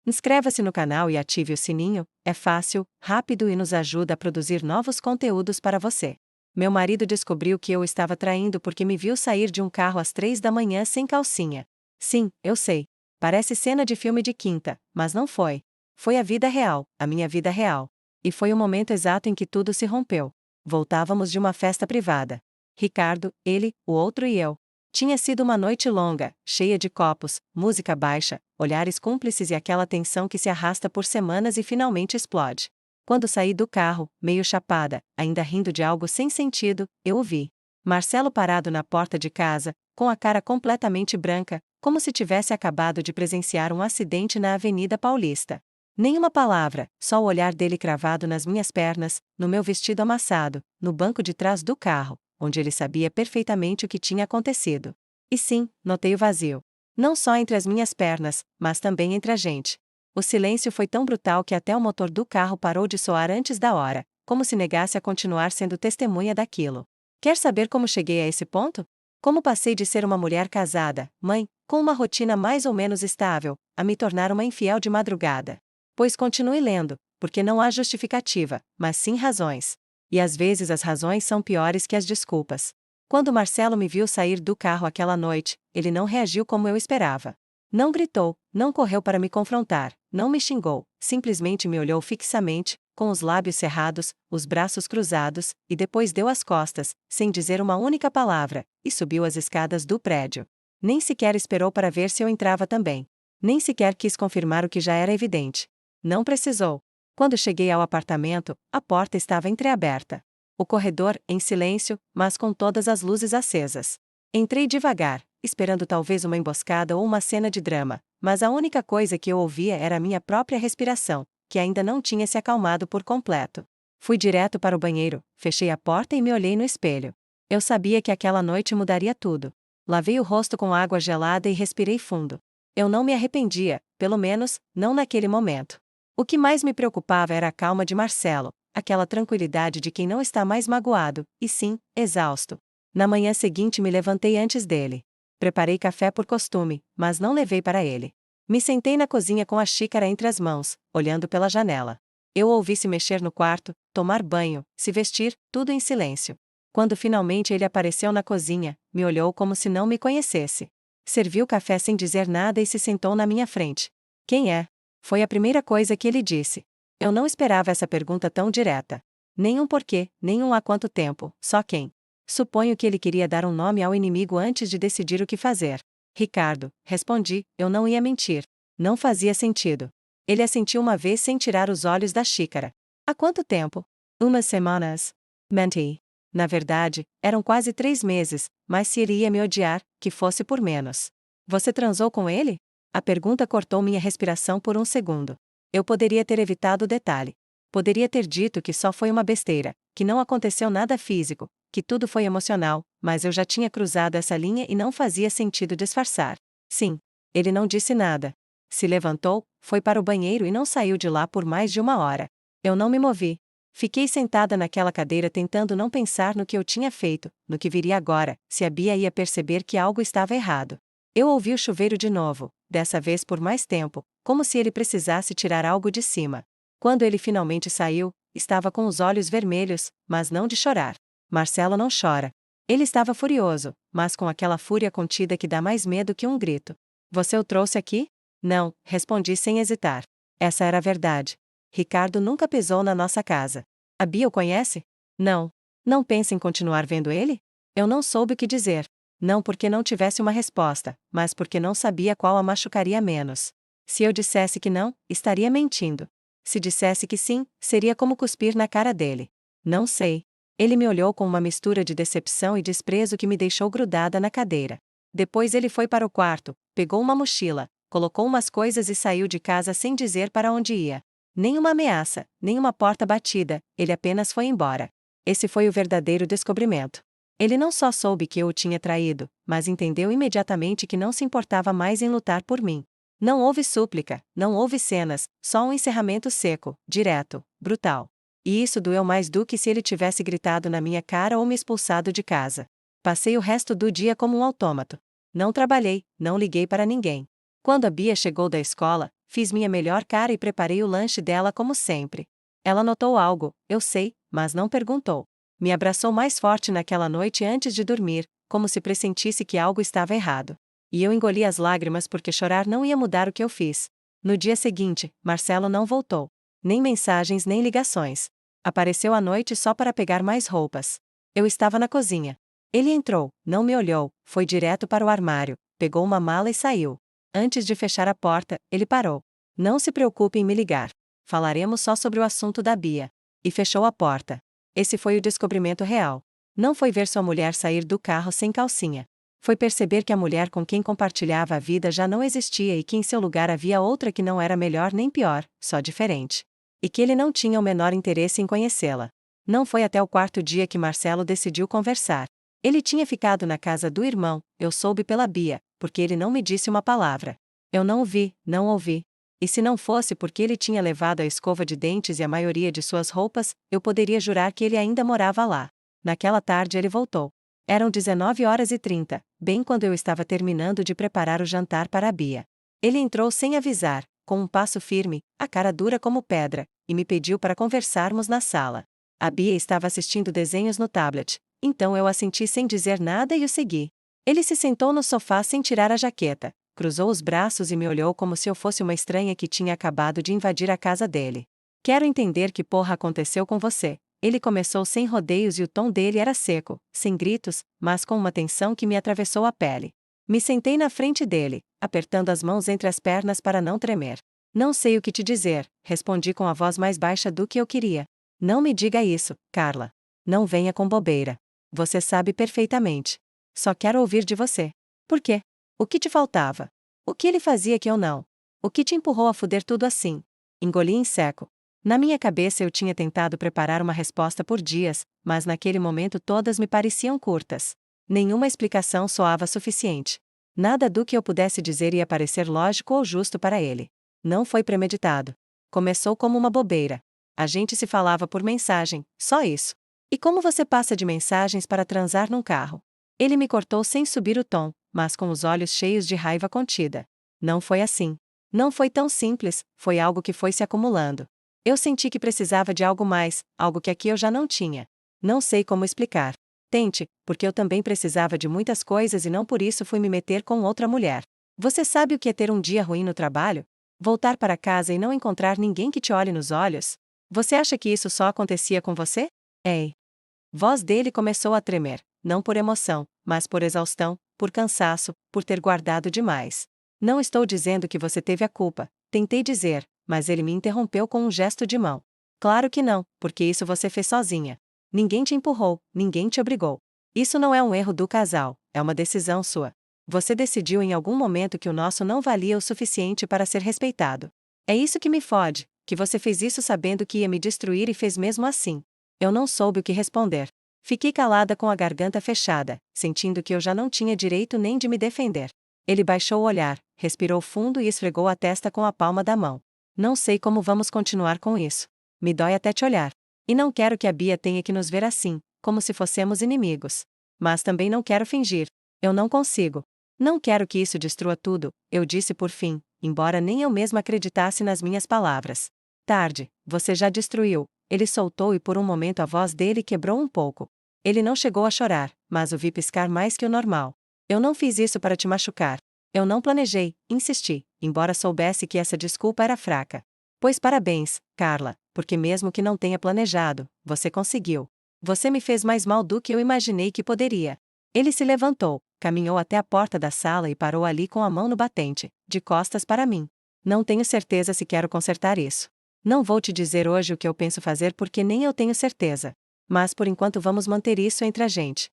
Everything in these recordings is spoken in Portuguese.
Inscreva-se no canal e ative o sininho, é fácil, rápido e nos ajuda a produzir novos conteúdos para você. Meu marido descobriu que eu estava traindo porque me viu sair de um carro às 3 da manhã sem calcinha. Sim, eu sei. Parece cena de filme de quinta, mas não foi. Foi a vida real, a minha vida real. E foi o momento exato em que tudo se rompeu. Voltávamos de uma festa privada. Ricardo, ele, o outro e eu. Tinha sido uma noite longa, cheia de copos, música baixa, olhares cúmplices e aquela tensão que se arrasta por semanas e finalmente explode. Quando saí do carro, meio chapada, ainda rindo de algo sem sentido, eu o vi. Marcelo parado na porta de casa, com a cara completamente branca, como se tivesse acabado de presenciar um acidente na Avenida Paulista. Nenhuma palavra, só o olhar dele cravado nas minhas pernas, no meu vestido amassado, no banco de trás do carro, onde ele sabia perfeitamente o que tinha acontecido. E sim, notei o vazio. Não só entre as minhas pernas, mas também entre a gente. O silêncio foi tão brutal que até o motor do carro parou de soar antes da hora, como se negasse a continuar sendo testemunha daquilo. Quer saber como cheguei a esse ponto? Como passei de ser uma mulher casada, mãe, com uma rotina mais ou menos estável, a me tornar uma infiel de madrugada? Pois continue lendo, porque não há justificativa, mas sim razões. E às vezes as razões são piores que as desculpas. Quando Marcelo me viu sair do carro aquela noite, ele não reagiu como eu esperava. Não gritou, não correu para me confrontar, não me xingou, simplesmente me olhou fixamente, com os lábios cerrados, os braços cruzados, e depois deu as costas, sem dizer uma única palavra, e subiu as escadas do prédio. Nem sequer esperou para ver se eu entrava também. Nem sequer quis confirmar o que já era evidente. Não precisou. Quando cheguei ao apartamento, a porta estava entreaberta. O corredor, em silêncio, mas com todas as luzes acesas. Entrei devagar, esperando talvez uma emboscada ou uma cena de drama, mas a única coisa que eu ouvia era a minha própria respiração, que ainda não tinha se acalmado por completo. Fui direto para o banheiro, fechei a porta e me olhei no espelho. Eu sabia que aquela noite mudaria tudo. Lavei o rosto com água gelada e respirei fundo. Eu não me arrependia, pelo menos, não naquele momento. O que mais me preocupava era a calma de Marcelo, aquela tranquilidade de quem não está mais magoado, e sim, exausto. Na manhã seguinte me levantei antes dele. Preparei café por costume, mas não levei para ele. Me sentei na cozinha com a xícara entre as mãos, olhando pela janela. Eu o ouvi se mexer no quarto, tomar banho, se vestir, tudo em silêncio. Quando finalmente ele apareceu na cozinha, me olhou como se não me conhecesse. Serviu café sem dizer nada e se sentou na minha frente. Quem é? Foi a primeira coisa que ele disse. Eu não esperava essa pergunta tão direta. Nem um porquê, nem um há quanto tempo, só quem. Suponho que ele queria dar um nome ao inimigo antes de decidir o que fazer. Ricardo, respondi, eu não ia mentir. Não fazia sentido. Ele assentiu uma vez sem tirar os olhos da xícara. Há quanto tempo? Umas semanas. Menti. Na verdade, eram quase 3 meses, mas se ele ia me odiar, que fosse por menos. Você transou com ele? A pergunta cortou minha respiração por um segundo. Eu poderia ter evitado o detalhe. Poderia ter dito que só foi uma besteira, que não aconteceu nada físico, que tudo foi emocional, mas eu já tinha cruzado essa linha e não fazia sentido disfarçar. Sim. Ele não disse nada. Se levantou, foi para o banheiro e não saiu de lá por mais de 1 hora. Eu não me movi. Fiquei sentada naquela cadeira tentando não pensar no que eu tinha feito, no que viria agora, se a Bia ia perceber que algo estava errado. Eu ouvi o chuveiro de novo, dessa vez por mais tempo, como se ele precisasse tirar algo de cima. Quando ele finalmente saiu, estava com os olhos vermelhos, mas não de chorar. Marcelo não chora. Ele estava furioso, mas com aquela fúria contida que dá mais medo que um grito. Você o trouxe aqui? Não, respondi sem hesitar. Essa era a verdade. Ricardo nunca pisou na nossa casa. A Bia o conhece? Não. Não pensa em continuar vendo ele? Eu não soube o que dizer. Não porque não tivesse uma resposta, mas porque não sabia qual a machucaria menos. Se eu dissesse que não, estaria mentindo. Se dissesse que sim, seria como cuspir na cara dele. Não sei. Ele me olhou com uma mistura de decepção e desprezo que me deixou grudada na cadeira. Depois ele foi para o quarto, pegou uma mochila, colocou umas coisas e saiu de casa sem dizer para onde ia. Nem uma ameaça, nem uma porta batida, ele apenas foi embora. Esse foi o verdadeiro descobrimento. Ele não só soube que eu o tinha traído, mas entendeu imediatamente que não se importava mais em lutar por mim. Não houve súplica, não houve cenas, só um encerramento seco, direto, brutal. E isso doeu mais do que se ele tivesse gritado na minha cara ou me expulsado de casa. Passei o resto do dia como um autômato. Não trabalhei, não liguei para ninguém. Quando a Bia chegou da escola, fiz minha melhor cara e preparei o lanche dela como sempre. Ela notou algo, eu sei, mas não perguntou. Me abraçou mais forte naquela noite antes de dormir, como se pressentisse que algo estava errado. E eu engoli as lágrimas porque chorar não ia mudar o que eu fiz. No dia seguinte, Marcelo não voltou. Nem mensagens nem ligações. Apareceu à noite só para pegar mais roupas. Eu estava na cozinha. Ele entrou, não me olhou, foi direto para o armário, pegou uma mala e saiu. Antes de fechar a porta, ele parou. Não se preocupe em me ligar. Falaremos só sobre o assunto da Bia. E fechou a porta. Esse foi o descobrimento real. Não foi ver sua mulher sair do carro sem calcinha. Foi perceber que a mulher com quem compartilhava a vida já não existia e que em seu lugar havia outra que não era melhor nem pior, só diferente. E que ele não tinha o menor interesse em conhecê-la. Não foi até o quarto dia que Marcelo decidiu conversar. Ele tinha ficado na casa do irmão, eu soube pela Bia, porque ele não me disse uma palavra. Eu não o vi, não ouvi. E se não fosse porque ele tinha levado a escova de dentes e a maioria de suas roupas, eu poderia jurar que ele ainda morava lá. Naquela tarde ele voltou. Eram 19h30, bem quando eu estava terminando de preparar o jantar para a Bia. Ele entrou sem avisar, com um passo firme, a cara dura como pedra, e me pediu para conversarmos na sala. A Bia estava assistindo desenhos no tablet, então eu assenti sem dizer nada e o segui. Ele se sentou no sofá sem tirar a jaqueta, cruzou os braços e me olhou como se eu fosse uma estranha que tinha acabado de invadir a casa dele. Quero entender que porra aconteceu com você. Ele começou sem rodeios e o tom dele era seco, sem gritos, mas com uma tensão que me atravessou a pele. Me sentei na frente dele, apertando as mãos entre as pernas para não tremer. Não sei o que te dizer, respondi com a voz mais baixa do que eu queria. Não me diga isso, Carla. Não venha com bobeira. Você sabe perfeitamente. Só quero ouvir de você. Por quê? O que te faltava? O que ele fazia que eu não? O que te empurrou a foder tudo assim? Engoli em seco. Na minha cabeça eu tinha tentado preparar uma resposta por dias, mas naquele momento todas me pareciam curtas. Nenhuma explicação soava suficiente. Nada do que eu pudesse dizer ia parecer lógico ou justo para ele. Não foi premeditado. Começou como uma bobeira. A gente se falava por mensagem, só isso. E como você passa de mensagens para transar num carro? Ele me cortou sem subir o tom, mas com os olhos cheios de raiva contida. Não foi assim. Não foi tão simples, foi algo que foi se acumulando. Eu senti que precisava de algo mais, algo que aqui eu já não tinha. Não sei como explicar. Tente, porque eu também precisava de muitas coisas e não por isso fui me meter com outra mulher. Você sabe o que é ter um dia ruim no trabalho? Voltar para casa e não encontrar ninguém que te olhe nos olhos? Você acha que isso só acontecia com você? Ei. Voz dele começou a tremer, não por emoção, mas por exaustão, por cansaço, por ter guardado demais. Não estou dizendo que você teve a culpa, tentei dizer, mas ele me interrompeu com um gesto de mão. Claro que não, porque isso você fez sozinha. Ninguém te empurrou, ninguém te obrigou. Isso não é um erro do casal, é uma decisão sua. Você decidiu em algum momento que o nosso não valia o suficiente para ser respeitado. É isso que me fode, que você fez isso sabendo que ia me destruir e fez mesmo assim. Eu não soube o que responder. Fiquei calada com a garganta fechada, sentindo que eu já não tinha direito nem de me defender. Ele baixou o olhar, respirou fundo e esfregou a testa com a palma da mão. Não sei como vamos continuar com isso. Me dói até te olhar. E não quero que a Bia tenha que nos ver assim, como se fossemos inimigos. Mas também não quero fingir. Eu não consigo. Não quero que isso destrua tudo, eu disse por fim, embora nem eu mesma acreditasse nas minhas palavras. Tarde, você já destruiu. Ele soltou e por um momento a voz dele quebrou um pouco. Ele não chegou a chorar, mas o vi piscar mais que o normal. Eu não fiz isso para te machucar. Eu não planejei, insisti, embora soubesse que essa desculpa era fraca. Pois parabéns, Carla, porque mesmo que não tenha planejado, você conseguiu. Você me fez mais mal do que eu imaginei que poderia. Ele se levantou, caminhou até a porta da sala e parou ali com a mão no batente, de costas para mim. Não tenho certeza se quero consertar isso. Não vou te dizer hoje o que eu penso fazer porque nem eu tenho certeza. Mas por enquanto vamos manter isso entre a gente.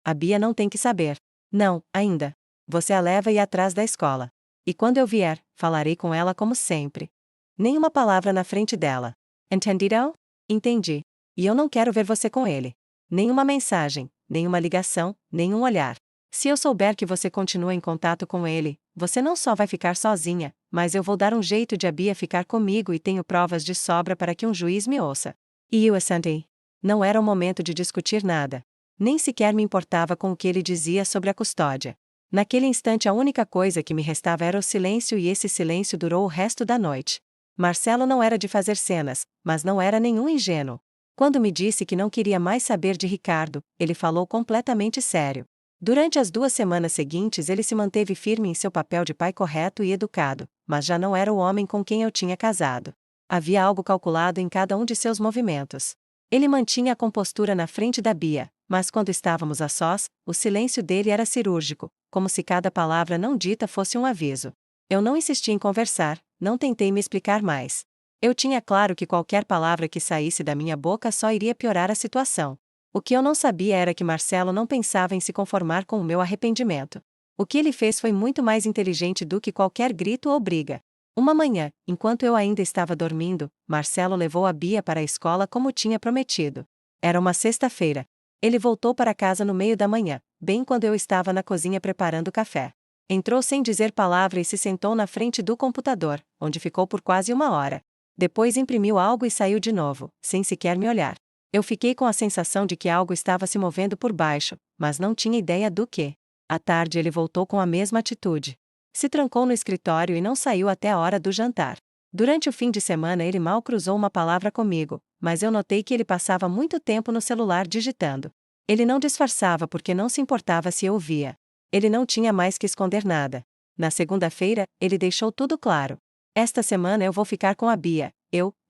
A Bia não tem que saber. Não, ainda. Você a leva e atrás da escola. E quando eu vier, falarei com ela como sempre. Nenhuma palavra na frente dela. Entendido? Entendi. E eu não quero ver você com ele. Nenhuma mensagem, nenhuma ligação, nenhum olhar. Se eu souber que você continua em contato com ele, você não só vai ficar sozinha, mas eu vou dar um jeito de a Bia ficar comigo e tenho provas de sobra para que um juiz me ouça. E eu assentei. Não era o momento de discutir nada. Nem sequer me importava com o que ele dizia sobre a custódia. Naquele instante a única coisa que me restava era o silêncio e esse silêncio durou o resto da noite. Marcelo não era de fazer cenas, mas não era nenhum ingênuo. Quando me disse que não queria mais saber de Ricardo, ele falou completamente sério. Durante as 2 semanas seguintes ele se manteve firme em seu papel de pai correto e educado, mas já não era o homem com quem eu tinha casado. Havia algo calculado em cada um de seus movimentos. Ele mantinha a compostura na frente da Bia, mas quando estávamos a sós, o silêncio dele era cirúrgico, como se cada palavra não dita fosse um aviso. Eu não insisti em conversar, não tentei me explicar mais. Eu tinha claro que qualquer palavra que saísse da minha boca só iria piorar a situação. O que eu não sabia era que Marcelo não pensava em se conformar com o meu arrependimento. O que ele fez foi muito mais inteligente do que qualquer grito ou briga. Uma manhã, enquanto eu ainda estava dormindo, Marcelo levou a Bia para a escola como tinha prometido. Era uma sexta-feira. Ele voltou para casa no meio da manhã, bem quando eu estava na cozinha preparando café. Entrou sem dizer palavra e se sentou na frente do computador, onde ficou por quase 1 hora. Depois imprimiu algo e saiu de novo, sem sequer me olhar. Eu fiquei com a sensação de que algo estava se movendo por baixo, mas não tinha ideia do que. À tarde ele voltou com a mesma atitude. Se trancou no escritório e não saiu até a hora do jantar. Durante o fim de semana ele mal cruzou uma palavra comigo, mas eu notei que ele passava muito tempo no celular digitando. Ele não disfarçava porque não se importava se eu ouvia. Ele não tinha mais que esconder nada. Na segunda-feira, ele deixou tudo claro. Esta semana eu vou ficar com a Bia,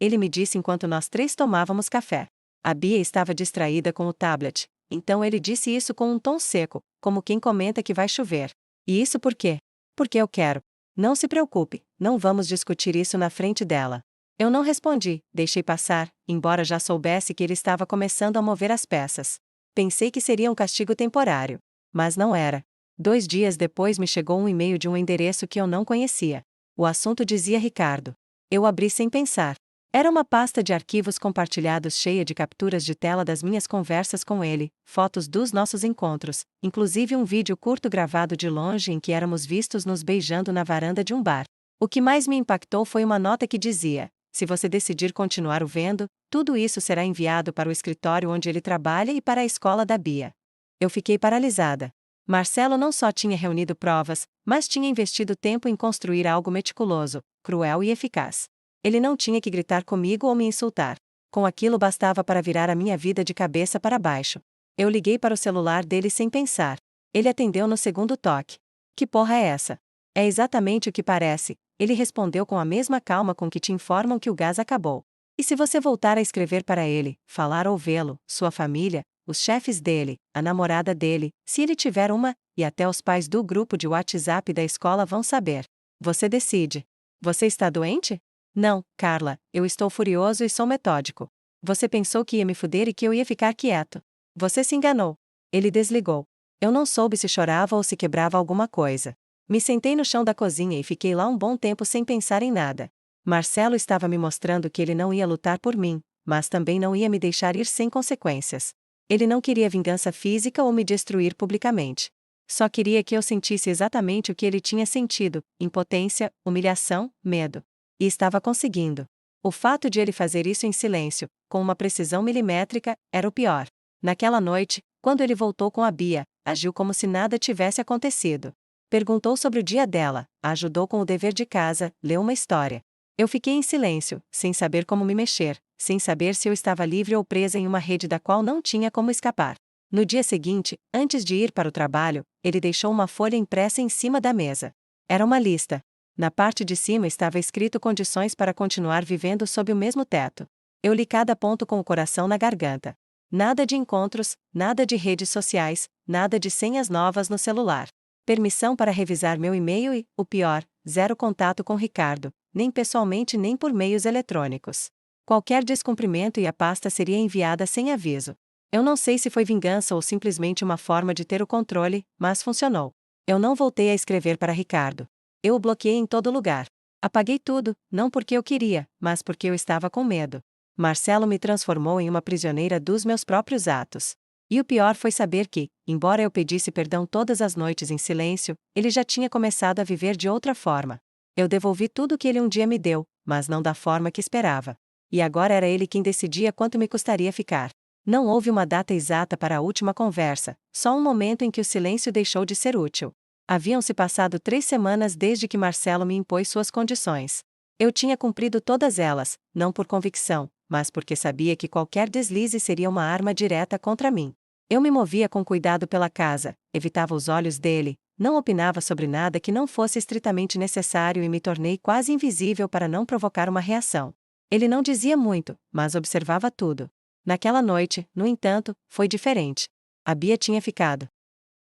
ele me disse enquanto nós 3 tomávamos café. A Bia estava distraída com o tablet, então ele disse isso com um tom seco, como quem comenta que vai chover. E isso por quê? Porque eu quero. Não se preocupe, não vamos discutir isso na frente dela. Eu não respondi, deixei passar, embora já soubesse que ele estava começando a mover as peças. Pensei que seria um castigo temporário. Mas não era. 2 dias depois me chegou um e-mail de um endereço que eu não conhecia. O assunto dizia Ricardo. Eu abri sem pensar. Era uma pasta de arquivos compartilhados cheia de capturas de tela das minhas conversas com ele, fotos dos nossos encontros, inclusive um vídeo curto gravado de longe em que éramos vistos nos beijando na varanda de um bar. O que mais me impactou foi uma nota que dizia: se você decidir continuar o vendo, tudo isso será enviado para o escritório onde ele trabalha e para a escola da Bia. Eu fiquei paralisada. Marcelo não só tinha reunido provas, mas tinha investido tempo em construir algo meticuloso, cruel e eficaz. Ele não tinha que gritar comigo ou me insultar. Com aquilo bastava para virar a minha vida de cabeça para baixo. Eu liguei para o celular dele sem pensar. Ele atendeu no segundo toque. Que porra é essa? É exatamente o que parece, ele respondeu com a mesma calma com que te informam que o gás acabou. E se você voltar a escrever para ele, falar ou vê-lo, sua família, os chefes dele, a namorada dele, se ele tiver uma, e até os pais do grupo de WhatsApp da escola vão saber. Você decide. Você está doente? Não, Carla, eu estou furioso e sou metódico. Você pensou que ia me fuder e que eu ia ficar quieto. Você se enganou. Ele desligou. Eu não soube se chorava ou se quebrava alguma coisa. Me sentei no chão da cozinha e fiquei lá um bom tempo sem pensar em nada. Marcelo estava me mostrando que ele não ia lutar por mim, mas também não ia me deixar ir sem consequências. Ele não queria vingança física ou me destruir publicamente. Só queria que eu sentisse exatamente o que ele tinha sentido: impotência, humilhação, medo. E estava conseguindo. O fato de ele fazer isso em silêncio, com uma precisão milimétrica, era o pior. Naquela noite, quando ele voltou com a Bia, agiu como se nada tivesse acontecido. Perguntou sobre o dia dela, a ajudou com o dever de casa, leu uma história. Eu fiquei em silêncio, sem saber como me mexer, sem saber se eu estava livre ou presa em uma rede da qual não tinha como escapar. No dia seguinte, antes de ir para o trabalho, ele deixou uma folha impressa em cima da mesa. Era uma lista. Na parte de cima estava escrito condições para continuar vivendo sob o mesmo teto. Eu li cada ponto com o coração na garganta. Nada de encontros, nada de redes sociais, nada de senhas novas no celular. Permissão para revisar meu e-mail e, o pior, 0 contato com Ricardo, nem pessoalmente nem por meios eletrônicos. Qualquer descumprimento e a pasta seria enviada sem aviso. Eu não sei se foi vingança ou simplesmente uma forma de ter o controle, mas funcionou. Eu não voltei a escrever para Ricardo. Eu o bloqueei em todo lugar. Apaguei tudo, não porque eu queria, mas porque eu estava com medo. Marcelo me transformou em uma prisioneira dos meus próprios atos. E o pior foi saber que, embora eu pedisse perdão todas as noites em silêncio, ele já tinha começado a viver de outra forma. Eu devolvi tudo que ele um dia me deu, mas não da forma que esperava. E agora era ele quem decidia quanto me custaria ficar. Não houve uma data exata para a última conversa, só um momento em que o silêncio deixou de ser útil. Haviam se passado 3 semanas desde que Marcelo me impôs suas condições. Eu tinha cumprido todas elas, não por convicção, mas porque sabia que qualquer deslize seria uma arma direta contra mim. Eu me movia com cuidado pela casa, evitava os olhos dele, não opinava sobre nada que não fosse estritamente necessário e me tornei quase invisível para não provocar uma reação. Ele não dizia muito, mas observava tudo. Naquela noite, no entanto, foi diferente. A Bia tinha ficado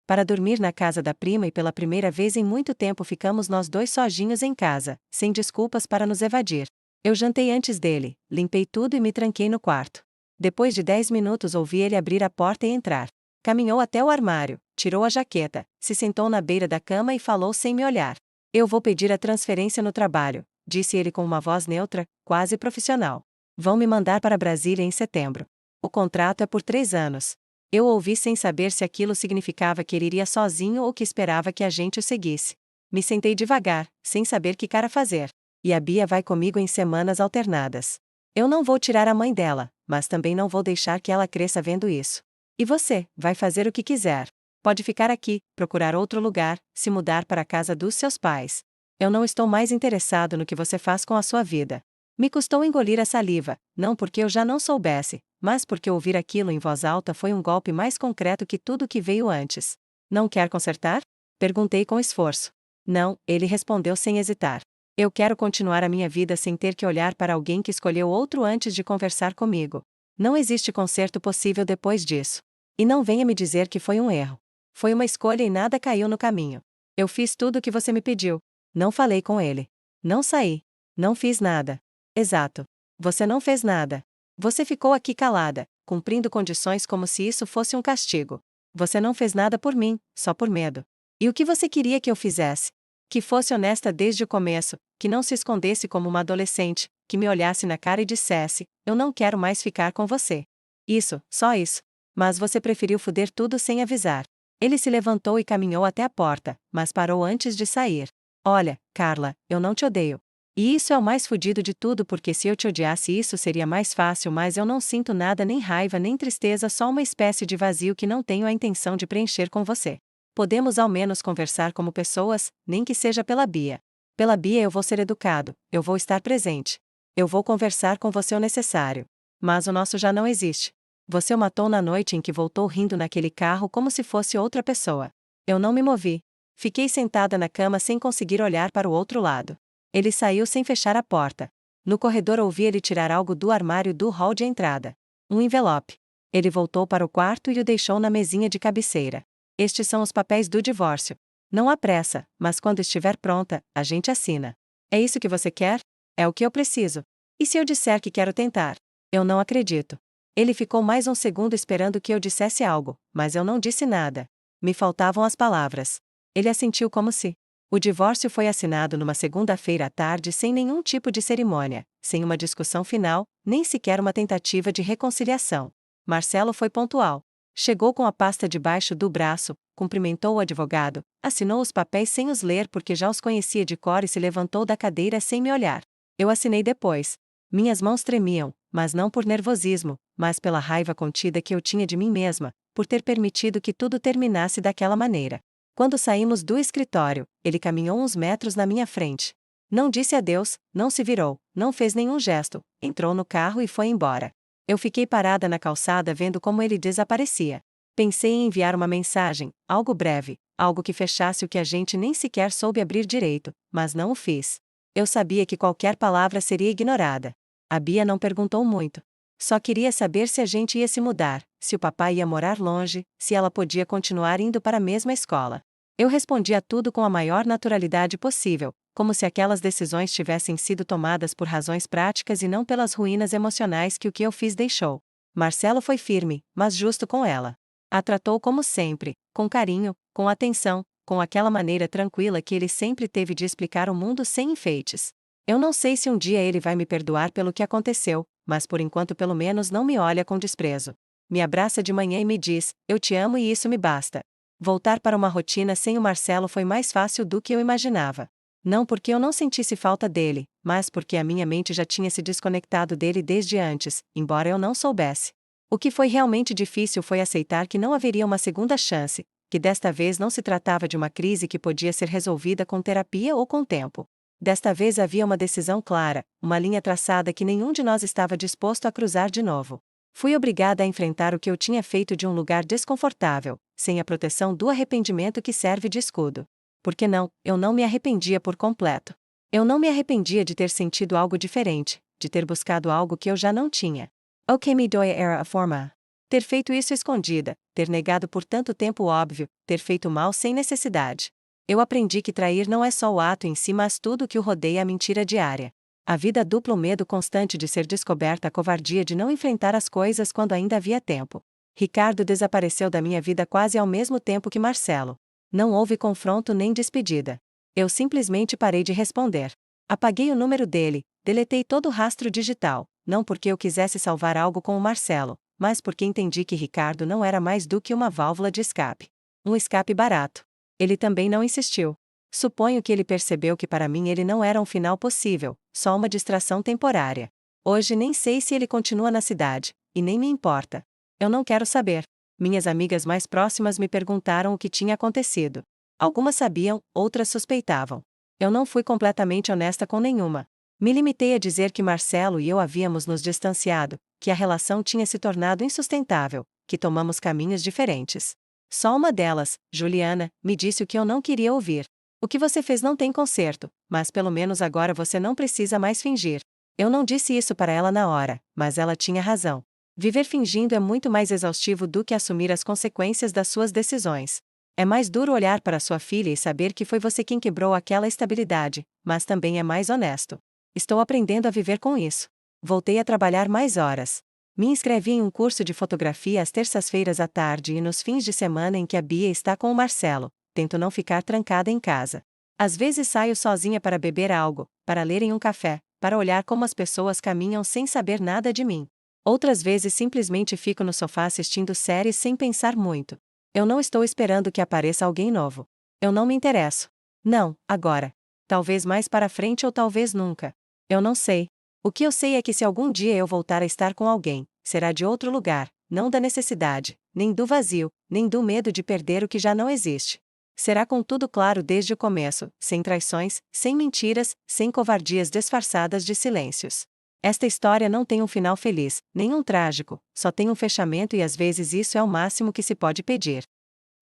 para dormir na casa da prima e pela primeira vez em muito tempo ficamos nós dois sozinhos em casa, sem desculpas para nos evadir. Eu jantei antes dele, limpei tudo e me tranquei no quarto. Depois de 10 minutos ouvi ele abrir a porta e entrar. Caminhou até o armário, tirou a jaqueta, se sentou na beira da cama e falou sem me olhar. Eu vou pedir a transferência no trabalho, disse ele com uma voz neutra, quase profissional. Vão me mandar para Brasília em setembro. O contrato é por 3 anos. Eu ouvi sem saber se aquilo significava que ele iria sozinho ou que esperava que a gente o seguisse. Me sentei devagar, sem saber que cara fazer. E a Bia vai comigo em semanas alternadas. Eu não vou tirar a mãe dela, mas também não vou deixar que ela cresça vendo isso. E você, vai fazer o que quiser. Pode ficar aqui, procurar outro lugar, se mudar para a casa dos seus pais. Eu não estou mais interessado no que você faz com a sua vida. Me custou engolir a saliva, não porque eu já não soubesse, mas porque ouvir aquilo em voz alta foi um golpe mais concreto que tudo que veio antes. Não quer consertar? Perguntei com esforço. Não, ele respondeu sem hesitar. Eu quero continuar a minha vida sem ter que olhar para alguém que escolheu outro antes de conversar comigo. Não existe conserto possível depois disso. E não venha me dizer que foi um erro. Foi uma escolha e nada caiu no caminho. Eu fiz tudo o que você me pediu. Não falei com ele. Não saí. Não fiz nada. Exato. Você não fez nada. Você ficou aqui calada, cumprindo condições como se isso fosse um castigo. Você não fez nada por mim, só por medo. E o que você queria que eu fizesse? Que fosse honesta desde o começo, que não se escondesse como uma adolescente, que me olhasse na cara e dissesse: eu não quero mais ficar com você. Isso, só isso. Mas você preferiu foder tudo sem avisar. Ele se levantou e caminhou até a porta, mas parou antes de sair. Olha, Carla, eu não te odeio. E isso é o mais fudido de tudo porque se eu te odiasse isso seria mais fácil, mas eu não sinto nada, nem raiva nem tristeza, só uma espécie de vazio que não tenho a intenção de preencher com você. Podemos ao menos conversar como pessoas, nem que seja pela Bia. Pela Bia eu vou ser educado, eu vou estar presente. Eu vou conversar com você o necessário. Mas o nosso já não existe. Você o matou na noite em que voltou rindo naquele carro como se fosse outra pessoa. Eu não me movi. Fiquei sentada na cama sem conseguir olhar para o outro lado. Ele saiu sem fechar a porta. No corredor ouvi ele tirar algo do armário do hall de entrada. Um envelope. Ele voltou para o quarto e o deixou na mesinha de cabeceira. Estes são os papéis do divórcio. Não há pressa, mas quando estiver pronta, a gente assina. É isso que você quer? É o que eu preciso. E se eu disser que quero tentar? Eu não acredito. Ele ficou mais um segundo esperando que eu dissesse algo, mas eu não disse nada. Me faltavam as palavras. Ele assentiu como se. O divórcio foi assinado numa segunda-feira à tarde sem nenhum tipo de cerimônia, sem uma discussão final, nem sequer uma tentativa de reconciliação. Marcelo foi pontual. Chegou com a pasta debaixo do braço, cumprimentou o advogado, assinou os papéis sem os ler porque já os conhecia de cor e se levantou da cadeira sem me olhar. Eu assinei depois. Minhas mãos tremiam, mas não por nervosismo, mas pela raiva contida que eu tinha de mim mesma, por ter permitido que tudo terminasse daquela maneira. Quando saímos do escritório, ele caminhou uns metros na minha frente. Não disse adeus, não se virou, não fez nenhum gesto, entrou no carro e foi embora. Eu fiquei parada na calçada vendo como ele desaparecia. Pensei em enviar uma mensagem, algo breve, algo que fechasse o que a gente nem sequer soube abrir direito, mas não o fiz. Eu sabia que qualquer palavra seria ignorada. A Bia não perguntou muito. Só queria saber se a gente ia se mudar, se o papai ia morar longe, se ela podia continuar indo para a mesma escola. Eu respondi a tudo com a maior naturalidade possível, como se aquelas decisões tivessem sido tomadas por razões práticas e não pelas ruínas emocionais que o que eu fiz deixou. Marcelo foi firme, mas justo com ela. A tratou como sempre, com carinho, com atenção, com aquela maneira tranquila que ele sempre teve de explicar o mundo sem enfeites. Eu não sei se um dia ele vai me perdoar pelo que aconteceu, mas por enquanto pelo menos não me olha com desprezo. Me abraça de manhã e me diz: eu te amo e isso me basta. Voltar para uma rotina sem o Marcelo foi mais fácil do que eu imaginava. Não porque eu não sentisse falta dele, mas porque a minha mente já tinha se desconectado dele desde antes, embora eu não soubesse. O que foi realmente difícil foi aceitar que não haveria uma segunda chance, que desta vez não se tratava de uma crise que podia ser resolvida com terapia ou com tempo. Desta vez havia uma decisão clara, uma linha traçada que nenhum de nós estava disposto a cruzar de novo. Fui obrigada a enfrentar o que eu tinha feito de um lugar desconfortável, sem a proteção do arrependimento que serve de escudo. Porque não, eu não me arrependia por completo. Eu não me arrependia de ter sentido algo diferente, de ter buscado algo que eu já não tinha. O que me dói era a forma. Ter feito isso escondida, ter negado por tanto tempo o óbvio, ter feito mal sem necessidade. Eu aprendi que trair não é só o ato em si, mas tudo o que o rodeia a mentira diária. A vida dupla, o medo constante de ser descoberta, a covardia de não enfrentar as coisas quando ainda havia tempo. Ricardo desapareceu da minha vida quase ao mesmo tempo que Marcelo. Não houve confronto nem despedida. Eu simplesmente parei de responder. Apaguei o número dele, deletei todo o rastro digital, não porque eu quisesse salvar algo com o Marcelo, mas porque entendi que Ricardo não era mais do que uma válvula de escape. Um escape barato. Ele também não insistiu. Suponho que ele percebeu que para mim ele não era um final possível, só uma distração temporária. Hoje nem sei se ele continua na cidade, e nem me importa. Eu não quero saber. Minhas amigas mais próximas me perguntaram o que tinha acontecido. Algumas sabiam, outras suspeitavam. Eu não fui completamente honesta com nenhuma. Me limitei a dizer que Marcelo e eu havíamos nos distanciado, que a relação tinha se tornado insustentável, que tomamos caminhos diferentes. Só uma delas, Juliana, me disse o que eu não queria ouvir. O que você fez não tem conserto, mas pelo menos agora você não precisa mais fingir. Eu não disse isso para ela na hora, mas ela tinha razão. Viver fingindo é muito mais exaustivo do que assumir as consequências das suas decisões. É mais duro olhar para sua filha e saber que foi você quem quebrou aquela estabilidade, mas também é mais honesto. Estou aprendendo a viver com isso. Voltei a trabalhar mais horas. Me inscrevi em um curso de fotografia às terças-feiras à tarde e nos fins de semana em que a Bia está com o Marcelo. Tento não ficar trancada em casa. Às vezes saio sozinha para beber algo, para ler em um café, para olhar como as pessoas caminham sem saber nada de mim. Outras vezes simplesmente fico no sofá assistindo séries sem pensar muito. Eu não estou esperando que apareça alguém novo. Eu não me interesso. Não, agora. Talvez mais para frente ou talvez nunca. Eu não sei. O que eu sei é que se algum dia eu voltar a estar com alguém, será de outro lugar, não da necessidade, nem do vazio, nem do medo de perder o que já não existe. Será com tudo claro desde o começo, sem traições, sem mentiras, sem covardias disfarçadas de silêncios. Esta história não tem um final feliz, nem um trágico, só tem um fechamento e às vezes isso é o máximo que se pode pedir.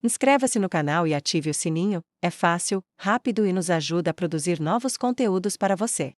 Inscreva-se no canal e ative o sininho, é fácil, rápido e nos ajuda a produzir novos conteúdos para você.